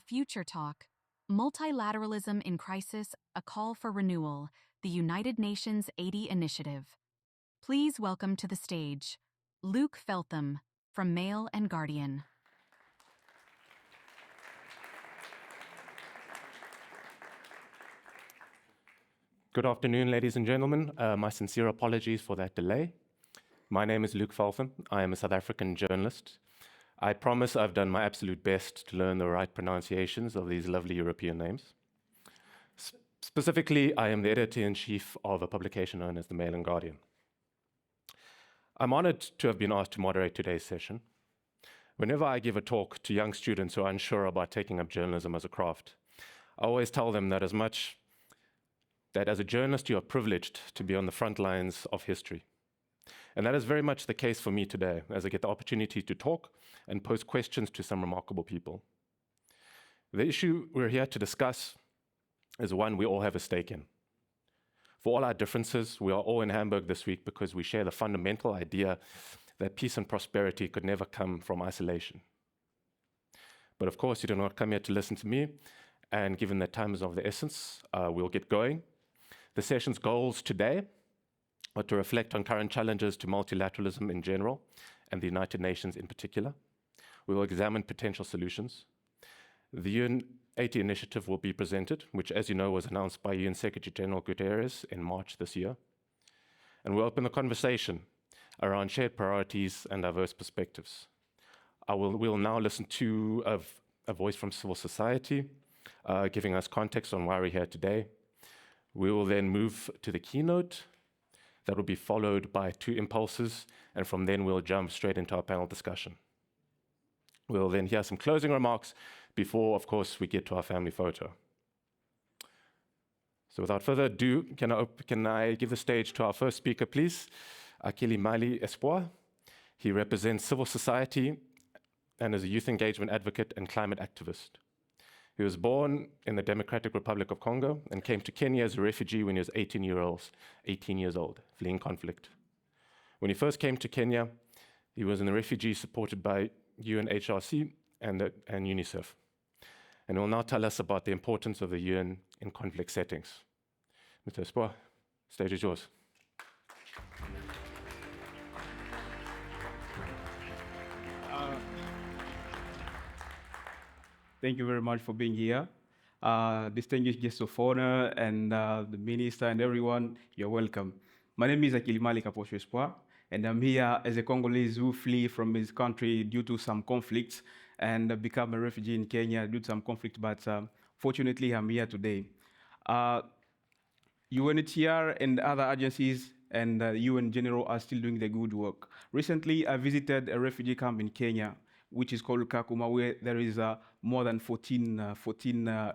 Future Talk, Multilateralism in Crisis, a Call for Renewal, the United Nations 80 Initiative. Please welcome to the stage, Luke Feltham, from Mail and Guardian. Good afternoon, ladies and gentlemen. My sincere apologies for that delay. My name is Luke Feltham. I am a South African journalist. I promise I've done my absolute best to learn the right pronunciations of these lovely European names. Specifically, I am the editor-in-chief of a publication known as the Mail and Guardian. I'm honored to have been asked to moderate today's session. Whenever I give a talk to young students who are unsure about taking up journalism as a craft, I always tell them that as a journalist, you are privileged to be on the front lines of history. And that is very much the case for me today, as I get the opportunity to talk and pose questions to some remarkable people. The issue we're here to discuss is one we all have a stake in. For all our differences, we are all in Hamburg this week because we share the fundamental idea that peace and prosperity could never come from isolation. But of course, you do not come here to listen to me, and given that time is of the essence, we'll get going. The session's goals today are to reflect on current challenges to multilateralism in general and the United Nations in particular. We will examine potential solutions. The UN 80 initiative will be presented, which, as you know, was announced by UN Secretary General Guterres in March this year. And we'll open the conversation around shared priorities and diverse perspectives. We'll now listen to a voice from civil society, giving us context on why we're here today. We will then move to the keynote. That will be followed by 2 impulses, and from then we'll jump straight into our panel discussion. We'll then hear some closing remarks before, of course, we get to our family photo. So without further ado, can I give the stage to our first speaker, please? Achim Steiner. He represents civil society and is a youth engagement advocate and climate activist. He was born in the Democratic Republic of Congo and came to Kenya as a refugee when he was 18 years old, fleeing conflict. When he first came to Kenya, he was in the refugee supported by UN HSC and UNICEF. And he will now tell us about the importance of the UN in conflict settings. Mr. Espoir, stage is yours. Thank you very much for being here. Distinguished guests of honor and the minister and everyone, you're welcome. My name is Achim Steiner, and I'm here as a Congolese who flee from his country due to some conflicts and become a refugee in Kenya due to some conflict, but fortunately I'm here today. UNHCR and other agencies and UN in general are still doing the good work. Recently, I visited a refugee camp in Kenya, which is called Kakuma, where there is more than 14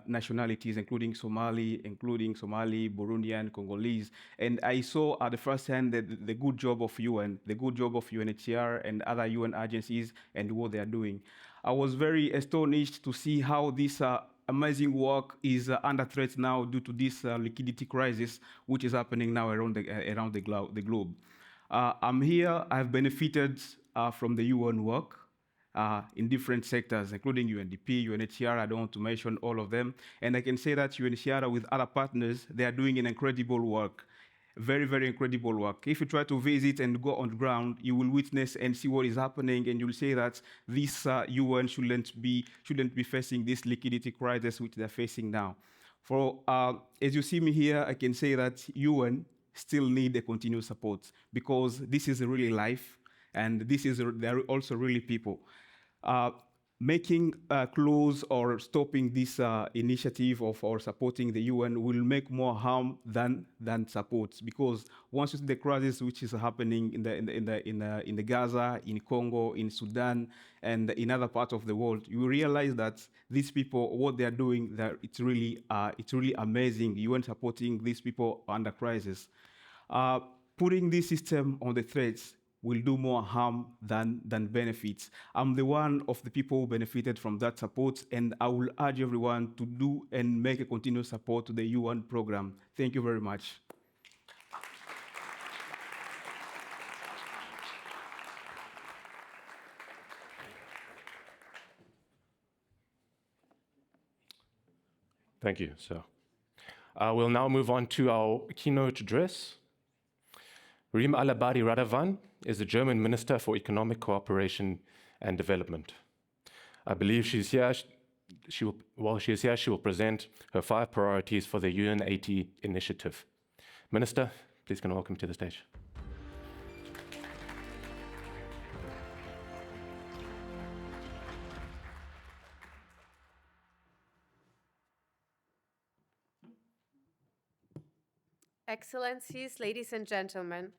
nationalities, including Somali, Burundian, Congolese. And I saw at the first hand the good job of UN, the good job of UNHCR and other UN agencies and what they are doing. I was very astonished to see how this amazing work is under threat now due to this liquidity crisis, which is happening now around the globe. I'm here, I've benefited from the UN work. In different sectors, including UNDP, UNHCR, I don't want to mention all of them. And I can say that UNHCR with other partners, they are doing an incredible work, very, very incredible work. If you try to visit and go on the ground, you will witness and see what is happening, and you'll say that this UN shouldn't be facing this liquidity crisis which they're facing now. As you see me here, I can say that UN still need a continued support because this is really life, and they're also really people. Making close or stopping this initiative or supporting the UN will make more harm than support, because once you see the crisis which is happening in the Gaza, in Congo, in Sudan, and in other parts of the world, you realize that these people, what they are doing, it's really amazing. UN supporting these people under crisis. Putting this system on the threats will do more harm than benefits. I'm the one of the people who benefited from that support, and I will urge everyone to do and make a continuous support to the UN program. Thank you very much. Thank you, sir. We'll now move on to our keynote address. Reem Alabali-Radovan is the German Minister for Economic Cooperation and Development. I believe she's here. While she is here, she will present her 5 priorities for the UN80 initiative. Minister, please can I welcome to the stage. Excellencies, ladies and gentlemen.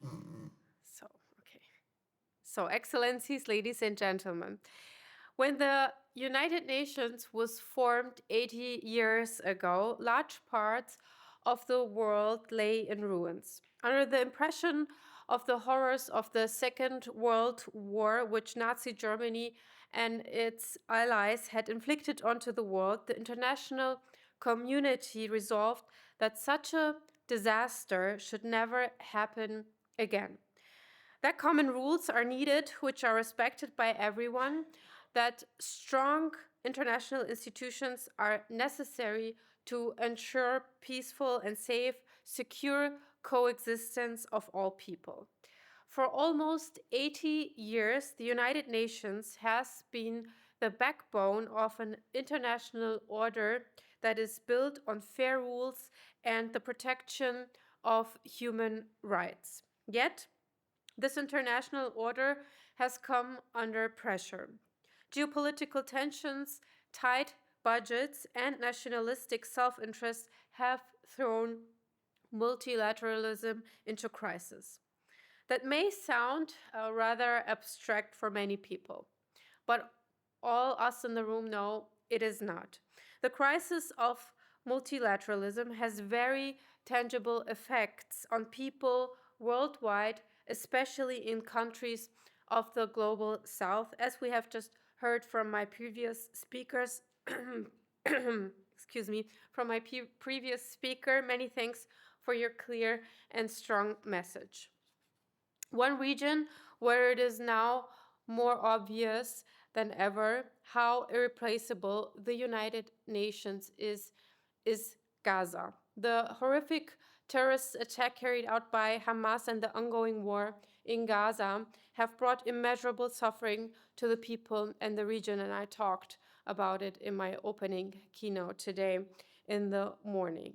Excellencies, ladies and gentlemen. When the United Nations was formed 80 years ago, large parts of the world lay in ruins. Under the impression of the horrors of the Second World War, which Nazi Germany and its allies had inflicted onto the world, the international community resolved that such a disaster should never happen again. That common rules are needed, which are respected by everyone, that strong international institutions are necessary to ensure peaceful and safe, secure coexistence of all people. For almost 80 years, the United Nations has been the backbone of an international order that is built on fair rules and the protection of human rights. Yet, this international order has come under pressure. Geopolitical tensions, tight budgets, and nationalistic self-interest have thrown multilateralism into crisis. That may sound rather abstract for many people, but all us in the room know it is not. The crisis of multilateralism has very tangible effects on people worldwide, especially in countries of the global south, as we have just heard from my previous speakers. Excuse me, from my previous speaker. Many thanks for your clear and strong message. One region where it is now more obvious than ever how irreplaceable the United Nations is Gaza. The horrific terrorist attack carried out by Hamas and the ongoing war in Gaza have brought immeasurable suffering to the people and the region, and I talked about it in my opening keynote today in the morning.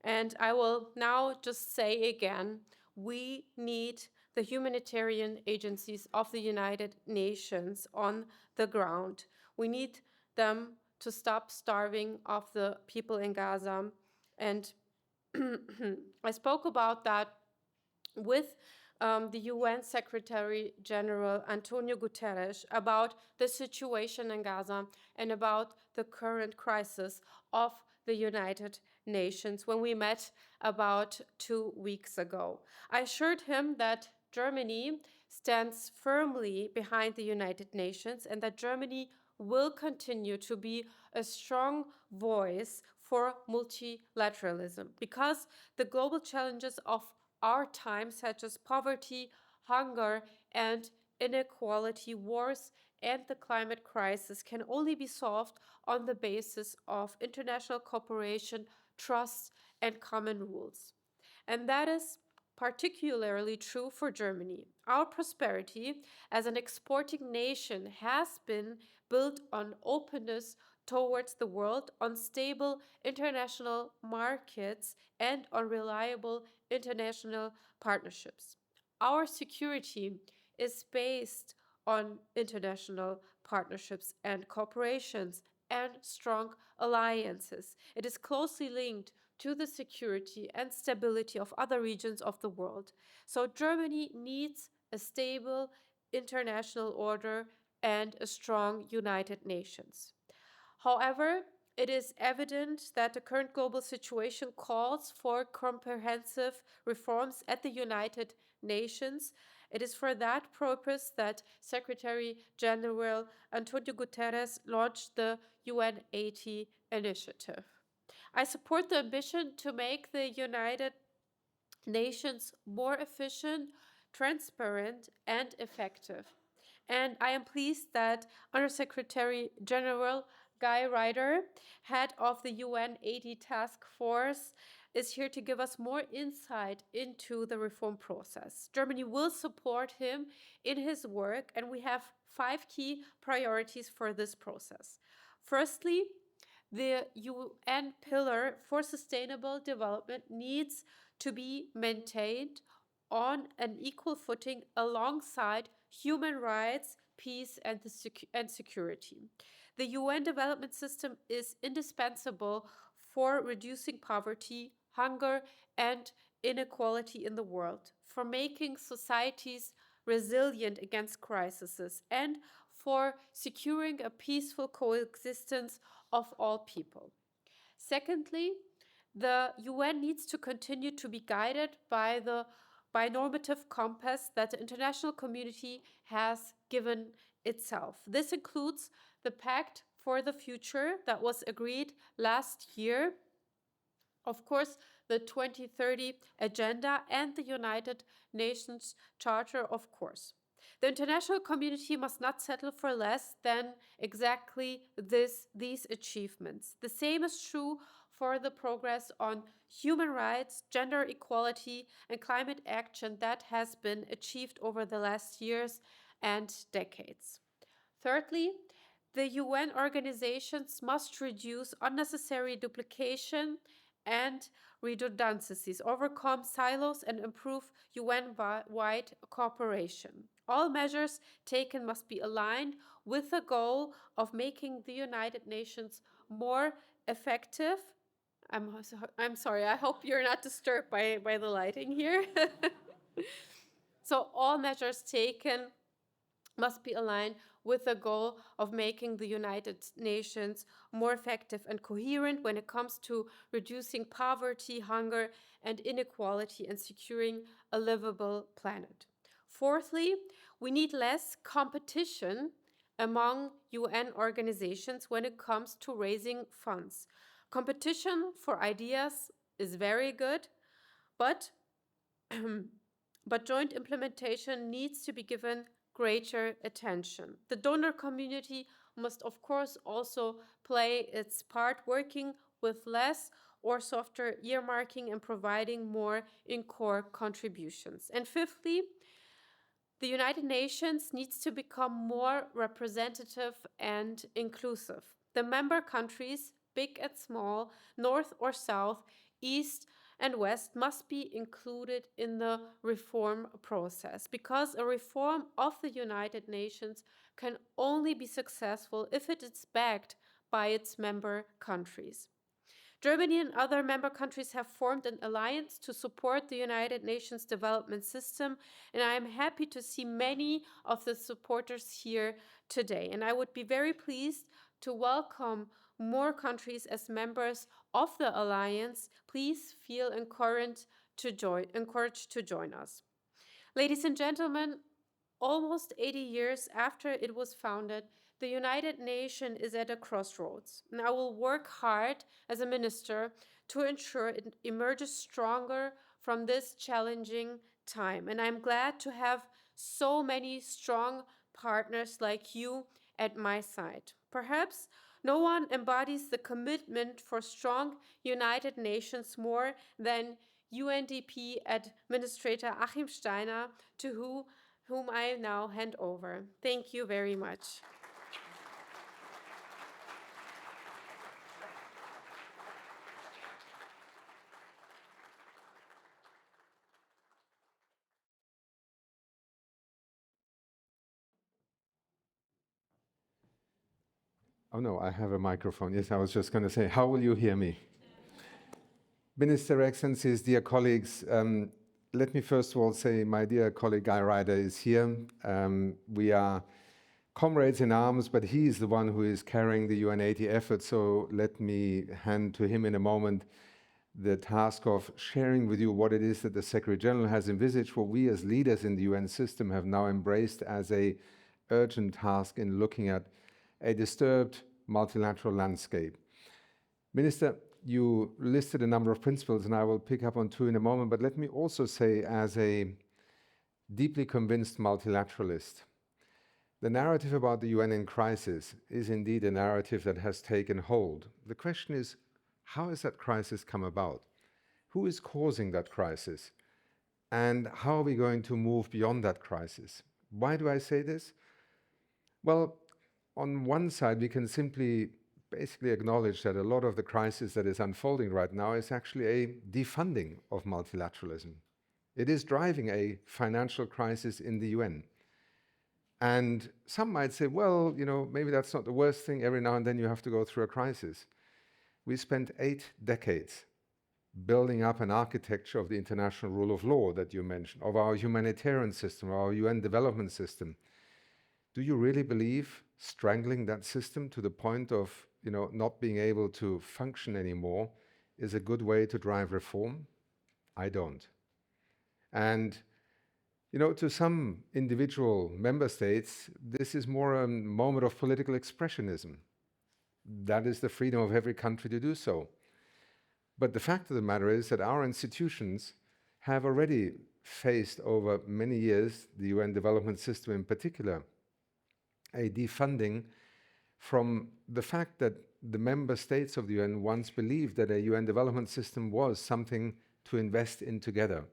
And I will now just say again, we need the humanitarian agencies of the United Nations on the ground. We need them to stop starving of the people in Gaza. And I spoke about that with the UN Secretary General Antonio Guterres about the situation in Gaza and about the current crisis of the United Nations when we met about 2 weeks ago. I assured him that Germany stands firmly behind the United Nations and that Germany will continue to be a strong voice for multilateralism because the global challenges of our time, such as poverty, hunger, and inequality, wars, and the climate crisis, can only be solved on the basis of international cooperation, trust, and common rules. And that is particularly true for Germany. Our prosperity as an exporting nation has been built on openness towards the world, on stable international markets, and on reliable international partnerships. Our security is based on international partnerships and cooperations and strong alliances. It is closely linked to the security and stability of other regions of the world. So Germany needs a stable international order and a strong United Nations. However, it is evident that the current global situation calls for comprehensive reforms at the United Nations. It is for that purpose that Secretary General Antonio Guterres launched the UN80 initiative. I support the ambition to make the United Nations more efficient, transparent, and effective. And I am pleased that Under Secretary General Guy Ryder, head of the UN 80 Task Force, is here to give us more insight into the reform process. Germany will support him in his work, and we have 5 key priorities for this process. Firstly, the UN pillar for sustainable development needs to be maintained on an equal footing alongside human rights, peace, and security. The UN development system is indispensable for reducing poverty, hunger, and inequality in the world, for making societies resilient against crises, and for securing a peaceful coexistence of all people. Secondly, the UN needs to continue to be guided by the normative compass that the international community has given itself. This includes the Pact for the Future that was agreed last year, of course, the 2030 Agenda, and the United Nations Charter, of course. The international community must not settle for less than exactly these achievements. The same is true for the progress on human rights, gender equality, and climate action that has been achieved over the last years and decades. Thirdly, the UN organizations must reduce unnecessary duplication and redundancies, overcome silos, and improve UN-wide cooperation. All measures taken must be aligned with the goal of making the United Nations more effective. I'm sorry, I hope you're not disturbed by the lighting here. So all measures taken must be aligned with the goal of making the United Nations more effective and coherent when it comes to reducing poverty, hunger, and inequality, and securing a livable planet. Fourthly, we need less competition among UN organizations when it comes to raising funds. Competition for ideas is very good, but joint implementation needs to be given greater attention. The donor community must, of course, also play its part, working with less or softer earmarking and providing more in core contributions. And fifthly, the United Nations needs to become more representative and inclusive. The member countries, big and small, north or south, east and west, must be included in the reform process, because a reform of the United Nations can only be successful if it is backed by its member countries. Germany and other member countries have formed an alliance to support the United Nations development system, and I am happy to see many of the supporters here today. And I would be very pleased to welcome more countries as members of the alliance. Please feel encouraged to join us. Ladies and gentlemen, almost 80 years after it was founded, the United Nations is at a crossroads, and I will work hard as a minister to ensure it emerges stronger from this challenging time. And I'm glad to have so many strong partners like you at my side. Perhaps no one embodies the commitment for strong United Nations more than UNDP Administrator Achim Steiner, to whom I now hand over. Thank you very much. Oh no, I have a microphone. Yes, I was just going to say, how will you hear me? Minister Excellencies, dear colleagues, let me first of all say my dear colleague Guy Ryder is here. We are comrades in arms, but he is the one who is carrying the UN 80 effort, so let me hand to him in a moment the task of sharing with you what it is that the Secretary General has envisaged, what we as leaders in the UN system have now embraced as an urgent task in looking at a disturbed multilateral landscape. Minister, you listed a number of principles, and I will pick up on two in a moment, but let me also say, as a deeply convinced multilateralist, The narrative about the UN in crisis is indeed a narrative that has taken hold. The question is, how has that crisis come about? Who is causing that crisis? And how are we going to move beyond that crisis? Why do I say this? Well, on one side, we can simply basically acknowledge that a lot of the crisis that is unfolding right now is actually a defunding of multilateralism. It is driving a financial crisis in the UN. And some might say, well, maybe that's not the worst thing. Every now and then you have to go through a crisis. We spent 8 decades building up an architecture of the international rule of law that you mentioned, of our humanitarian system, our UN development system. Do you really believe strangling that system to the point of not being able to function anymore is a good way to drive reform? I don't. And to some individual member states, this is more a moment of political expressionism. That is the freedom of every country to do so. But the fact of the matter is that our institutions have already faced over many years, the UN development system in particular, a defunding from the fact that the member states of the UN once believed that a UN development system was something to invest in together,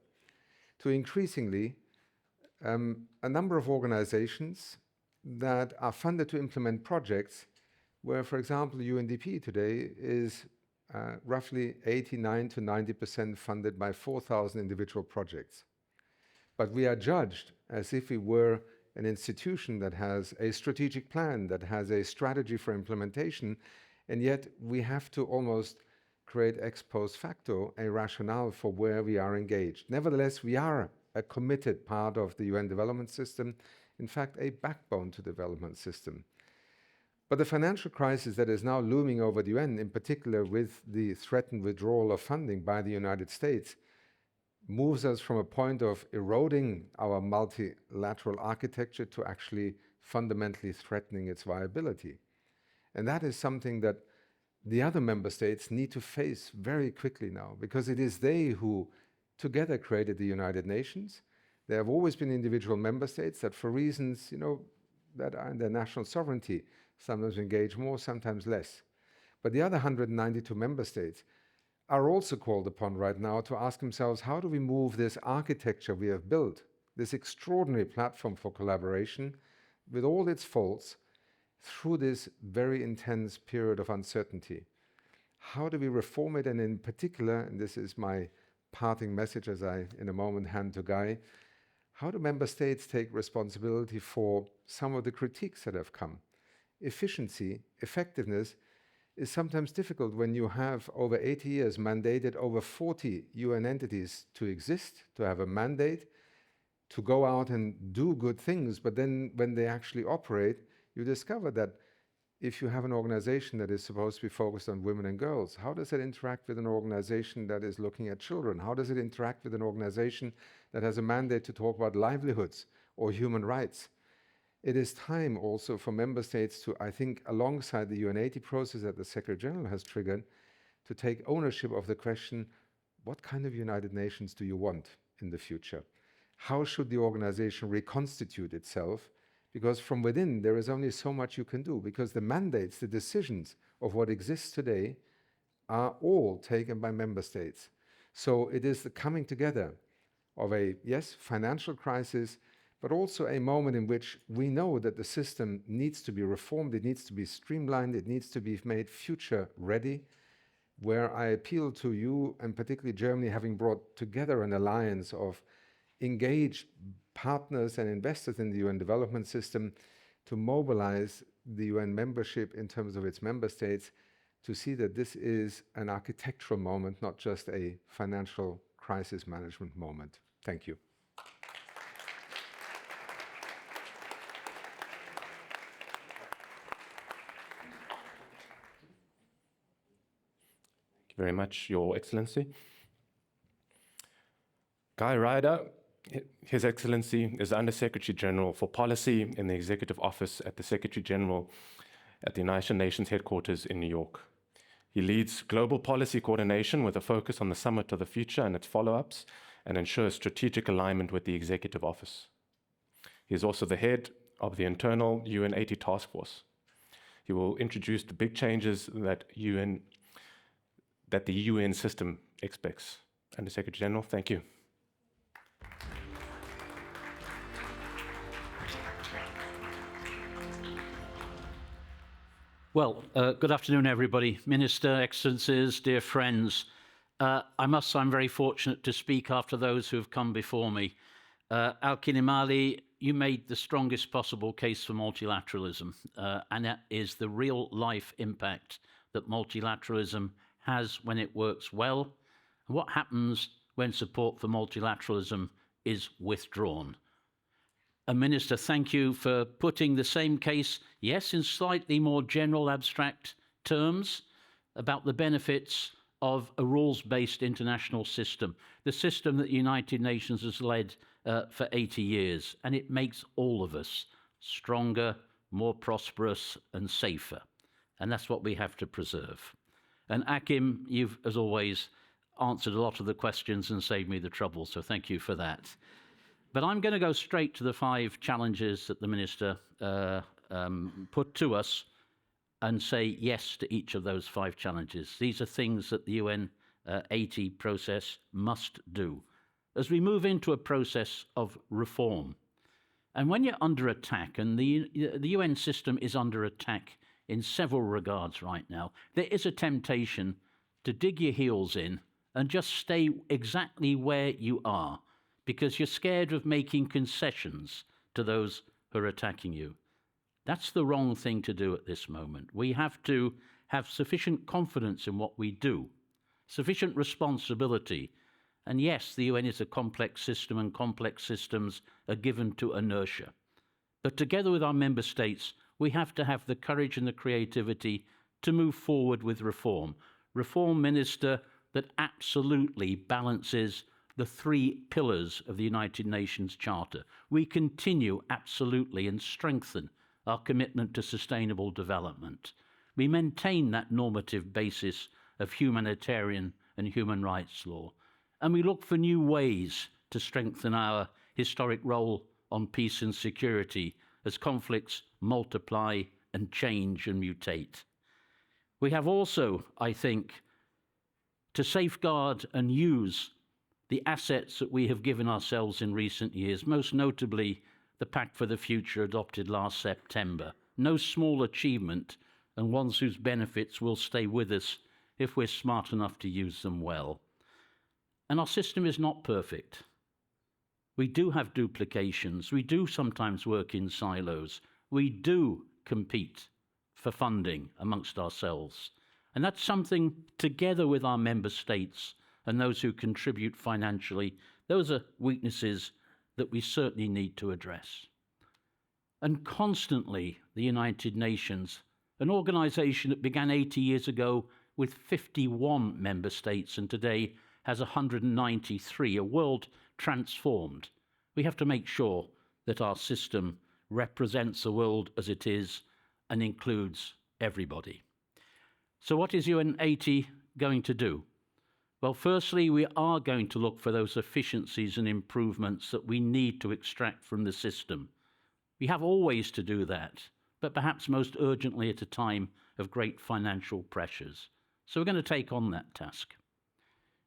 to increasingly a number of organizations that are funded to implement projects where, for example, UNDP today is roughly 89 to 90% funded by 4,000 individual projects. But we are judged as if we were an institution that has a strategic plan, that has a strategy for implementation, and yet we have to almost create ex post facto a rationale for where we are engaged. Nevertheless, we are a committed part of the UN development system, in fact, a backbone to the development system. But the financial crisis that is now looming over the UN, in particular with the threatened withdrawal of funding by the United States, moves us from a point of eroding our multilateral architecture to actually fundamentally threatening its viability. And that is something that the other member states need to face very quickly now, because it is they who together created the United Nations. There have always been individual member states that, for reasons, that are in their national sovereignty, sometimes engage more, sometimes less. But the other 192 member states are also called upon right now to ask themselves, how do we move this architecture we have built, this extraordinary platform for collaboration, with all its faults, through this very intense period of uncertainty? How do we reform it? And in particular, and this is my parting message as I, in a moment, hand to Guy, how do member states take responsibility for some of the critiques that have come? Efficiency, effectiveness is sometimes difficult when you have over 80 years mandated over 40 UN entities to exist, to have a mandate, to go out and do good things, but then when they actually operate, you discover that if you have an organization that is supposed to be focused on women and girls, how does it interact with an organization that is looking at children? How does it interact with an organization that has a mandate to talk about livelihoods or human rights? It is time also for member states to, I think, alongside the UN80 process that the Secretary General has triggered, to take ownership of the question, what kind of United Nations do you want in the future? How should the organization reconstitute itself? Because from within, there is only so much you can do, because the mandates, the decisions of what exists today are all taken by member states. So it is the coming together of a, yes, financial crisis, but also a moment in which we know that the system needs to be reformed, it needs to be streamlined, it needs to be made future ready, where I appeal to you, and particularly Germany, having brought together an alliance of engaged partners and investors in the UN development system, to mobilize the UN membership in terms of its member states, to see that this is an architectural moment, not just a financial crisis management moment. Thank you. Thank you very much, Your Excellency. Guy Ryder, His Excellency, is Under-Secretary General for Policy in the Executive Office at the Secretary General at the United Nations headquarters in New York. He leads global policy coordination with a focus on the Summit of the Future and its follow-ups, and ensures strategic alignment with the Executive Office. He is also the head of the internal UN 80 task force. He will introduce the big changes that the UN system expects. Under Secretary General, thank you. Well, good afternoon, everybody. Minister, Excellencies, dear friends. I must say I'm very fortunate to speak after those who have come before me. Achim Ali, you made the strongest possible case for multilateralism, and that is the real-life impact that multilateralism has when it works well, and what happens when support for multilateralism is withdrawn. And Minister, thank you for putting the same case, yes, in slightly more general abstract terms, about the benefits of a rules-based international system, the system that the United Nations has led for 80 years, and it makes all of us stronger, more prosperous, and safer. And that's what we have to preserve. And Achim, you've, as always, answered a lot of the questions and saved me the trouble, so thank you for that. But I'm going to go straight to the 5 challenges that the Minister put to us and say yes to each of those 5 challenges. These are things that the UN 80 process must do as we move into a process of reform. And when you're under attack, and the UN system is under attack in several regards right now, there is a temptation to dig your heels in and just stay exactly where you are, because you're scared of making concessions to those who are attacking you. That's the wrong thing to do at this moment. We have to have sufficient confidence in what we do, sufficient responsibility. And yes, the UN is a complex system, and complex systems are given to inertia. But together with our member states, we have to have the courage and the creativity to move forward with reform. Reform, Minister, that absolutely balances the 3 pillars of the United Nations Charter. We continue absolutely and strengthen our commitment to sustainable development. We maintain that normative basis of humanitarian and human rights law. And we look for new ways to strengthen our historic role on peace and security as conflicts multiply and change and mutate. We have also, I think, to safeguard and use the assets that we have given ourselves in recent years, most notably the Pact for the Future adopted last September. No small achievement, and ones whose benefits will stay with us if we're smart enough to use them well. And our system is not perfect. We do have duplications. We do sometimes work in silos. We do compete for funding amongst ourselves. And that's something, together with our member states and those who contribute financially, those are weaknesses that we certainly need to address. And constantly, the United Nations, an organization that began 80 years ago with 51 member states and today has 193, a world transformed. We have to make sure that our system represents the world as it is and includes everybody. So what is UN 80 going to do? Well, firstly, we are going to look for those efficiencies and improvements that we need to extract from the system. We have always to do that, but perhaps most urgently at a time of great financial pressures. So we're going to take on that task.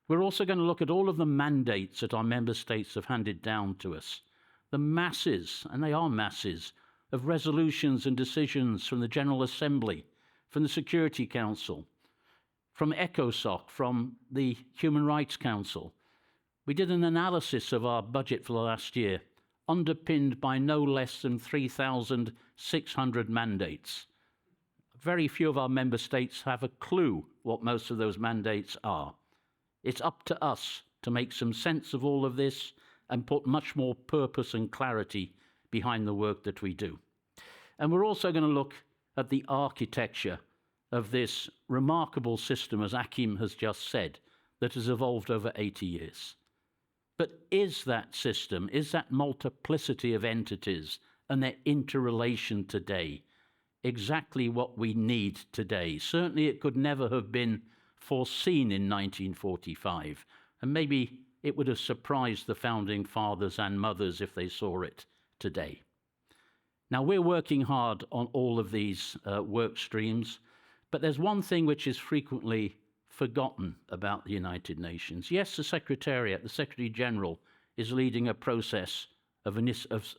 We're also going to look at all of the mandates that our member states have handed down to us. The masses, and they are masses, of resolutions and decisions from the General Assembly, from the Security Council, from ECOSOC, from the Human Rights Council. We did an analysis of our budget for the last year, underpinned by no less than 3,600 mandates. Very few of our member states have a clue what most of those mandates are. It's up to us to make some sense of all of this and put much more purpose and clarity behind the work that we do. And we're also going to look at the architecture of this remarkable system, as Achim has just said, that has evolved over 80 years. But is that system, is that multiplicity of entities and their interrelation today exactly what we need today? Certainly it could never have been foreseen in 1945, and maybe it would have surprised the founding fathers and mothers if they saw it today. Now, we're working hard on all of these work streams, but there's one thing which is frequently forgotten about the United Nations. Yes, the Secretariat, the Secretary General, is leading a process of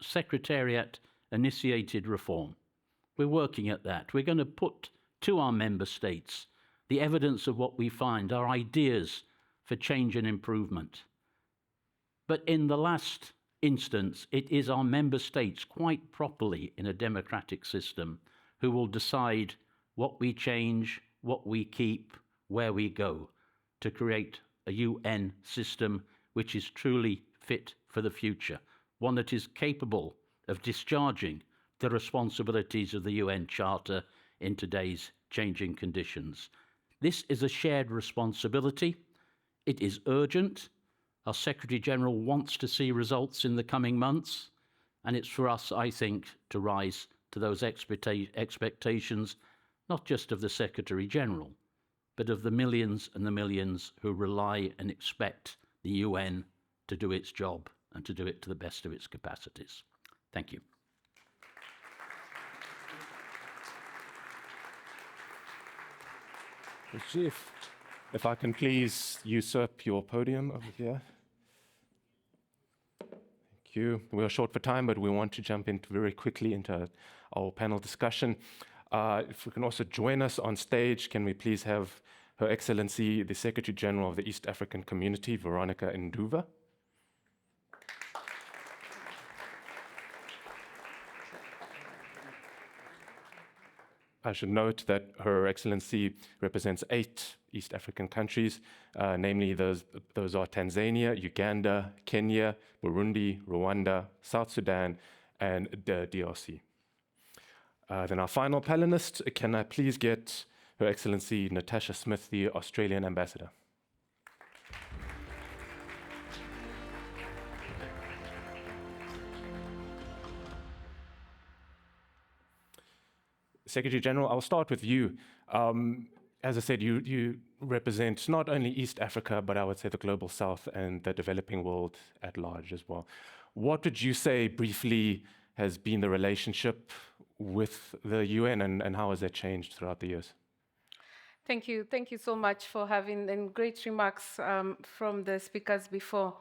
Secretariat-initiated reform. We're working at that. We're going to put to our member states the evidence of what we find, our ideas for change and improvement. But in the last instance, it is our member states, quite properly in a democratic system, who will decide what we change, what we keep, where we go, to create a UN system which is truly fit for the future, one that is capable of discharging the responsibilities of the UN Charter in today's changing conditions. This is a shared responsibility. It is urgent. Our Secretary General wants to see results in the coming months, and it's for us, I think, to rise to those expectations, not just of the Secretary General, but of the millions and the millions who rely and expect the UN to do its job and to do it to the best of its capacities. Thank you. Chief, if I can please usurp your podium over here. Thank you. We are short for time, but we want to jump very quickly into our panel discussion. If we can also join us on stage, can we please have Her Excellency, the Secretary General of the East African Community, Veronica Nduva. I should note that Her Excellency represents 8 East African countries, namely those are Tanzania, Uganda, Kenya, Burundi, Rwanda, South Sudan, and the DRC. Then our final panelist, can I please get Her Excellency Natasha Smith, the Australian Ambassador. Secretary General, I'll start with you. As I said, you represent not only East Africa, but I would say the global South and the developing world at large as well. What would you say briefly has been the relationship with the UN and how has that changed throughout the years? Thank you. Thank you so much for having great remarks from the speakers before.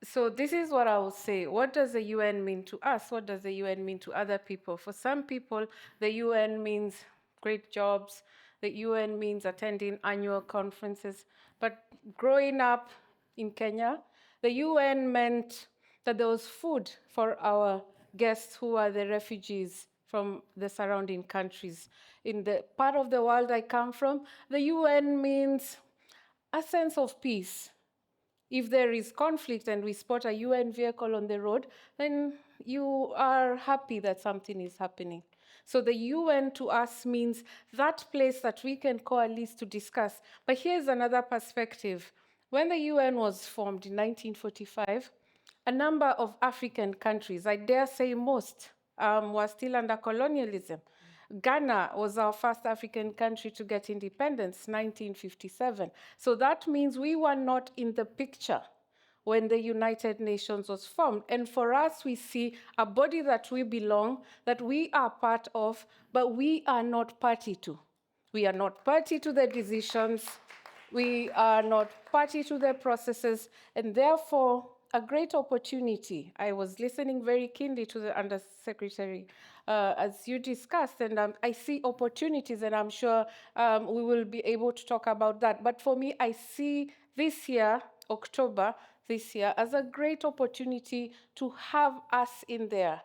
So this is what I will say. What does the UN mean to us? What does the UN mean to other people? For some people, the UN means great jobs. The UN means attending annual conferences. But growing up in Kenya, the UN meant that there was food for our guests who are the refugees from the surrounding countries. In the part of the world I come from, the UN means a sense of peace. If there is conflict and we spot a UN vehicle on the road, then you are happy that something is happening. So the UN to us means that place that we can coalesce to discuss. But here's another perspective. When the UN was formed in 1945, a number of African countries, I dare say most, were still under colonialism. Ghana was our first African country to get independence, 1957. So that means we were not in the picture when the United Nations was formed. And for us, we see a body that we belong, that we are part of, but we are not party to. We are not party to the decisions. We are not party to the processes. And therefore, a great opportunity. I was listening very keenly to the Undersecretary as you discussed, and I see opportunities, and I'm sure we will be able to talk about that. But for me, I see this year, October this year, as a great opportunity to have us in there,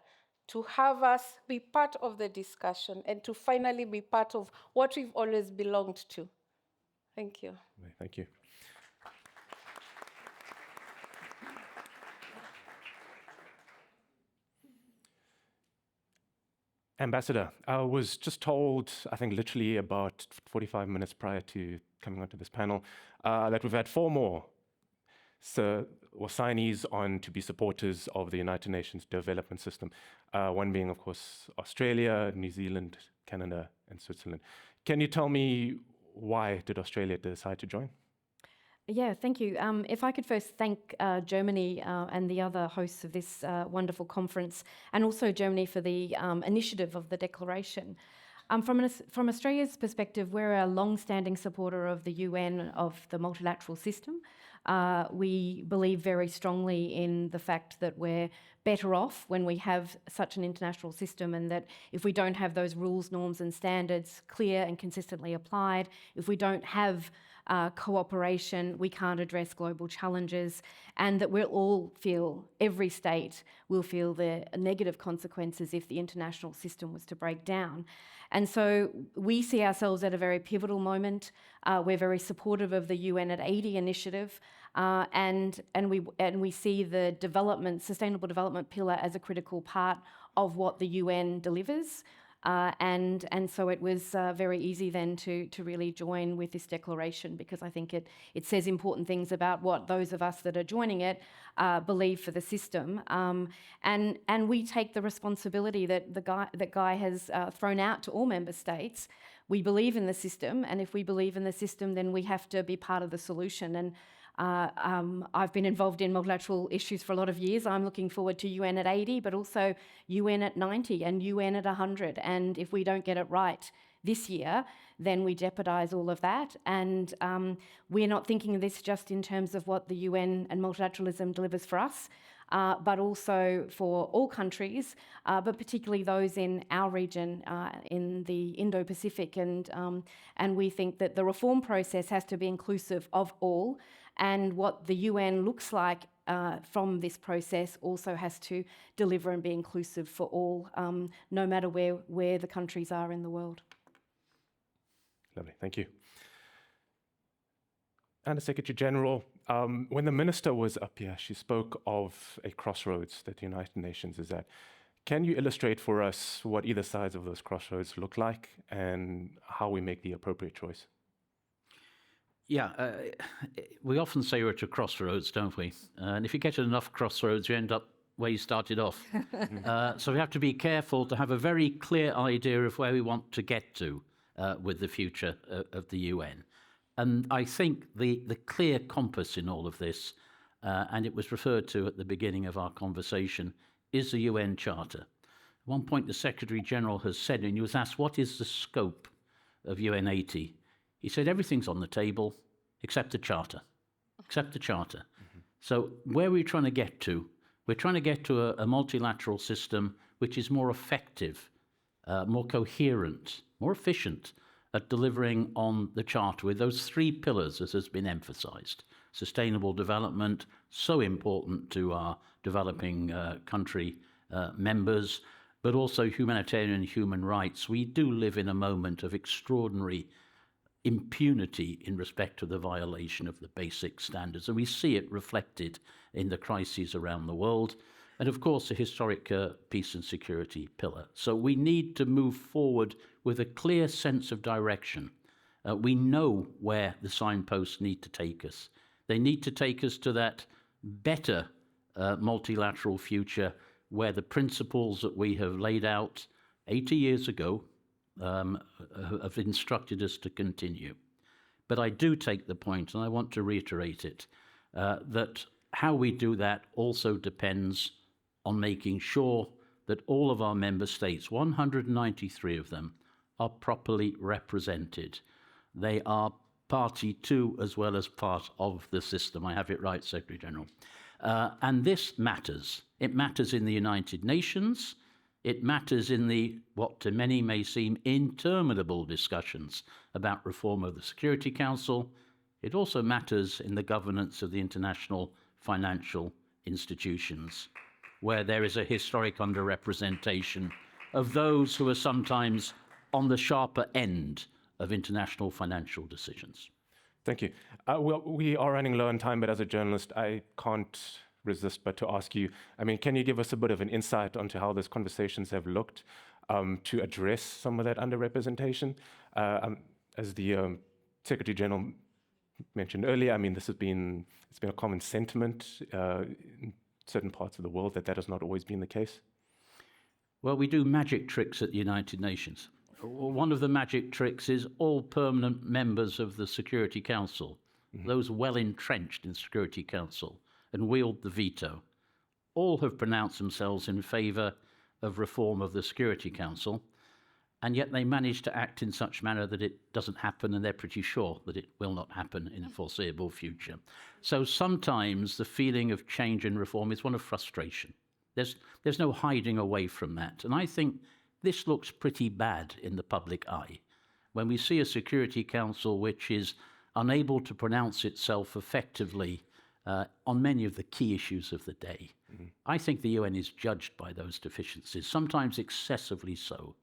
to have us be part of the discussion, and to finally be part of what we've always belonged to. Thank you. Thank you. Ambassador, I was just told, I think literally about 45 minutes prior to coming onto this panel, that we've had 4 more signees on to be supporters of the United Nations development system. One being, of course, Australia, New Zealand, Canada, and Switzerland. Can you tell me why did Australia decide to join? Yeah, thank you. If I could first thank Germany and the other hosts of this wonderful conference, and also Germany for the initiative of the declaration. From Australia's perspective, we're a long-standing supporter of the UN, of the multilateral system. We believe very strongly in the fact that we're better off when we have such an international system, and that if we don't have those rules, norms and standards clear and consistently applied, if we don't have cooperation, we can't address global challenges, and that we'll all feel, every state will feel the negative consequences if the international system was to break down. And so we see ourselves at a very pivotal moment. We're very supportive of the UN at 80 initiative, and we see the sustainable development pillar as a critical part of what the UN delivers. And so it was very easy then to really join with this declaration, because I think it says important things about what those of us that are joining it believe for the system. And we take the responsibility that Guy has thrown out to all member states. We believe in the system, and if we believe in the system, then we have to be part of the solution. And I've been involved in multilateral issues for a lot of years. I'm looking forward to UN at 80, but also UN at 90 and UN at 100. And if we don't get it right this year, then we jeopardize all of that. And we're not thinking of this just in terms of what the UN and multilateralism delivers for us, but also for all countries, but particularly those in our region, in the Indo-Pacific. And we think that the reform process has to be inclusive of all. And what the UN looks like from this process also has to deliver and be inclusive for all, no matter where the countries are in the world. Lovely, thank you. And the Secretary General, when the Minister was up here, she spoke of a crossroads that the United Nations is at. Can you illustrate for us what either sides of those crossroads look like and how we make the appropriate choice? Yeah, we often say we're at a crossroads, don't we? And if you get at enough crossroads, you end up where you started off. So we have to be careful to have a very clear idea of where we want to get to with the future of the UN. And I think the clear compass in all of this, and it was referred to at the beginning of our conversation, is the UN Charter. At one point, the Secretary General has said, and he was asked, what is the scope of UN 80? He said, everything's on the table except the Charter, except the Charter. Mm-hmm. So where are we trying to get to? We're trying to get to a multilateral system which is more effective, more coherent, more efficient at delivering on the Charter with those three pillars, as has been emphasized. Sustainable development, so important to our developing country members, but also humanitarian and human rights. We do live in a moment of extraordinary impunity in respect to the violation of the basic standards, and we see it reflected in the crises around the world, and of course the historic peace and security pillar. So we need to move forward with a clear sense of direction. We know where the signposts need to take us. They need to take us to that better multilateral future where the principles that we have laid out 80 years ago have instructed us to continue. But I do take the point, and I want to reiterate it, that how we do that also depends on making sure that all of our member states, 193 of them, are properly represented. They are party to as well as part of the system. I have it right, Secretary General. And this matters. It matters in the United Nations. It matters in the, what to many may seem, interminable discussions about reform of the Security Council. It also matters in the governance of the international financial institutions, where there is a historic underrepresentation of those who are sometimes on the sharper end of international financial decisions. Thank you. Well, we are running low on time, but as a journalist, I can't resist but to ask you, I mean, can you give us a bit of an insight onto how those conversations have looked to address some of that underrepresentation? As the Secretary General mentioned earlier, I mean, it's been a common sentiment in certain parts of the world that has not always been the case. Well, we do magic tricks at the United Nations. One of the magic tricks is all permanent members of the Security Council those well entrenched in the Security Council and wield the veto, all have pronounced themselves in favour of reform of the Security Council, and yet they manage to act in such manner that it doesn't happen, and they're pretty sure that it will not happen in a foreseeable future. So sometimes the feeling of change and reform is one of frustration. There's no hiding away from that. And I think this looks pretty bad in the public eye. When we see a Security Council which is unable to pronounce itself effectively on many of the key issues of the day, I think the UN is judged by those deficiencies, sometimes excessively so.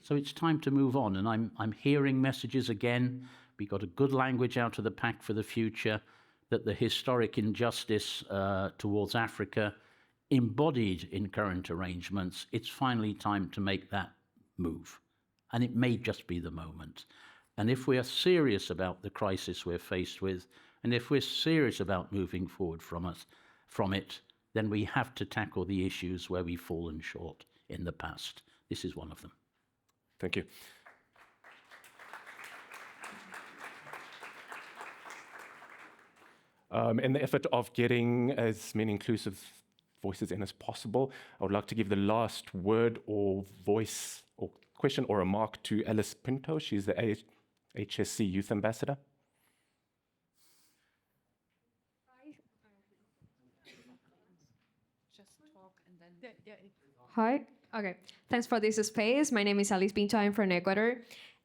So it's time to move on, and I'm hearing messages again. We got a good language out of the Pact for the Future, that the historic injustice towards Africa embodied in current arrangements, it's finally time to make that move. And it may just be the moment. And if we are serious about the crisis we're faced with, and if we're serious about moving forward from it, then we have to tackle the issues where we've fallen short in the past. This is one of them. Thank you. In the effort of getting as many inclusive voices in as possible, I would like to give the last word or voice or question or remark to Alice Pinto. She's the HSC Youth Ambassador. Hi. Okay. Thanks for this space. My name is Alice Pinto. I'm from Ecuador.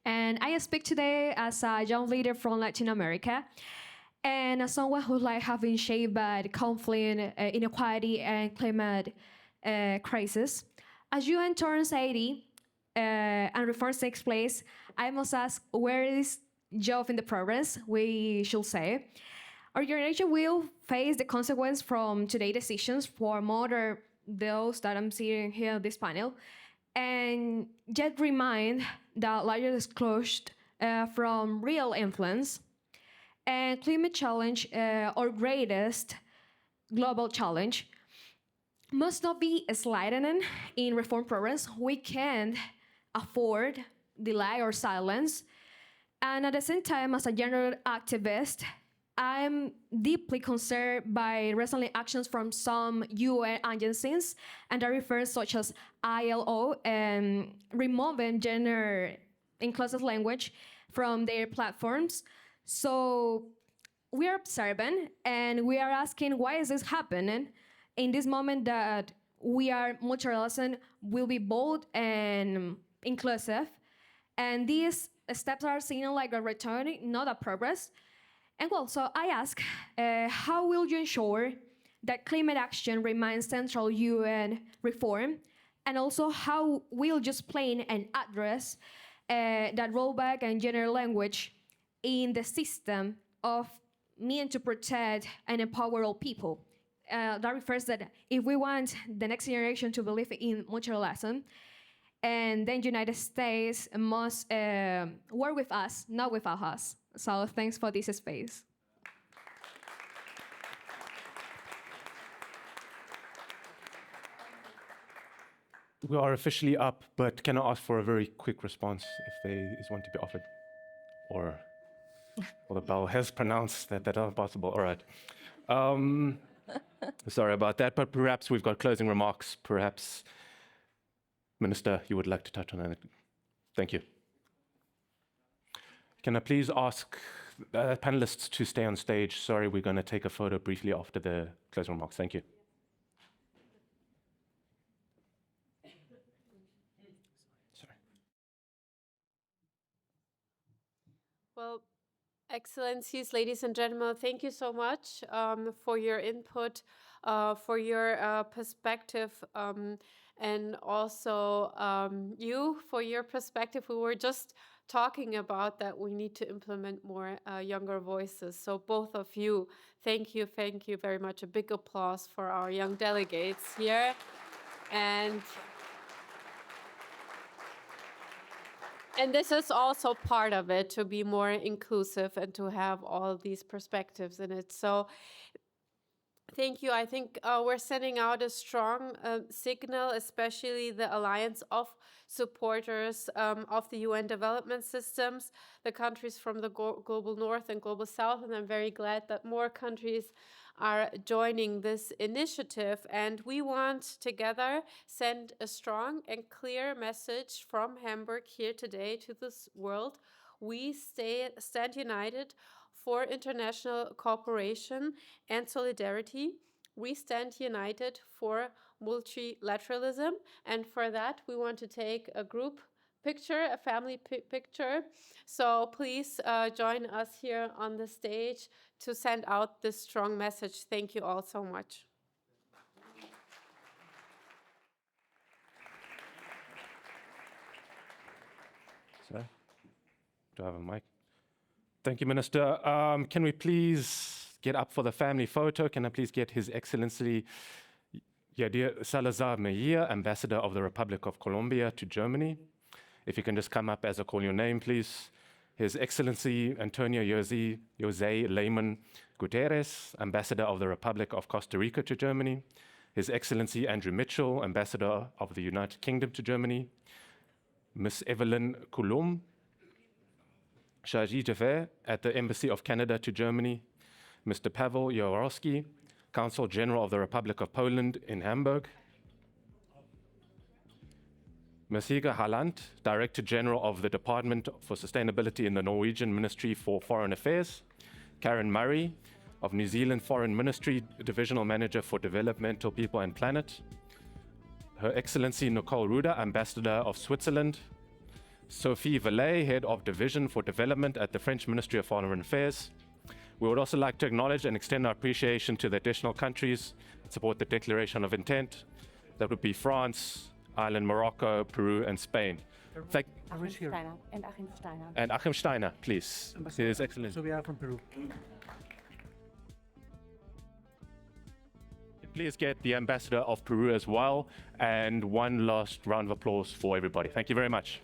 And I speak today as a young leader from Latin America and as someone who have been shaped by conflict, inequality, and climate crisis. As UN turns 80 and reforms takes place, I must ask, where is job in the progress, we should say? Our generation will face the consequence from today's decisions for more than those that I'm seeing here on this panel, and yet remind that larger disclosure from real influence and climate challenge, our greatest global challenge, must not be sliding in reform progress. We can't afford delay or silence. And at the same time, as a general activist, I'm deeply concerned by recent actions from some UN agencies, and that refers such as ILO, and removing gender inclusive language from their platforms. So we are observing, and we are asking, why is this happening in this moment that we are multilateralism will be bold and inclusive, and these steps are seen like a return, not a progress. And well, so I ask, how will you ensure that climate action remains central UN reform? And also, how will you explain and address that rollback and gender language in the system of mean to protect and empower all people? That refers that if we want the next generation to believe in multilateralism, and then United States must work with us, not without us. So thanks for this space. We are officially up, but can I ask for a very quick response if there is one to be offered? Or, well, the bell has pronounced that that's not possible. All right. Sorry about that, but perhaps we've got closing remarks. Perhaps, Minister, you would like to touch on that. Thank you. Can I please ask panelists to stay on stage? Sorry, we're going to take a photo briefly after the closing remarks. Thank you. Sorry. Well, Excellencies, ladies and gentlemen, thank you so much for your input, for your perspective, and also you for your perspective. We were just talking about that we need to implement more younger voices. So both of you, thank you very much. A big applause for our young delegates here. And this is also part of it, to be more inclusive and to have all these perspectives in it. So Thank you. I think we're sending out a strong signal, especially the alliance of supporters of the UN development systems, the countries from the global north and global south. And I'm very glad that more countries are joining this initiative. And we want together send a strong and clear message from Hamburg here today to this world. We stand united for international cooperation and solidarity. We stand united for multilateralism, and for that we want to take a group picture, a family picture. So please join us here on the stage to send out this strong message. Thank you all so much. So, do I have a mic? Thank you, Minister. Can we please get up for the family photo? Can I please get His Excellency Yadir Salazar Meir, Ambassador of the Republic of Colombia to Germany? If you can just come up as I call your name, please. His Excellency Antonio Jose Lehmann Guterres, Ambassador of the Republic of Costa Rica to Germany. His Excellency Andrew Mitchell, Ambassador of the United Kingdom to Germany. Miss Evelyn Coulomb, Chargé d'Affaires at the Embassy of Canada to Germany, Mr. Pavel Jaworski, Consul General of the Republic of Poland in Hamburg, Ms. Higa Halland, Director General of the Department for Sustainability in the Norwegian Ministry for Foreign Affairs, Karen Murray of New Zealand Foreign Ministry, Divisional Manager for Developmental People and Planet, Her Excellency Nicole Ruda, Ambassador of Switzerland, Sophie Vallet, Head of Division for Development at the French Ministry of Foreign Affairs. We would also like to acknowledge and extend our appreciation to the additional countries that support the Declaration of Intent. That would be France, Ireland, Morocco, Peru, and Spain. Achim Steiner and Achim Steiner. And Achim Steiner, please. His Excellency. So we are from Peru. Please get the Ambassador of Peru as well. And one last round of applause for everybody. Thank you very much.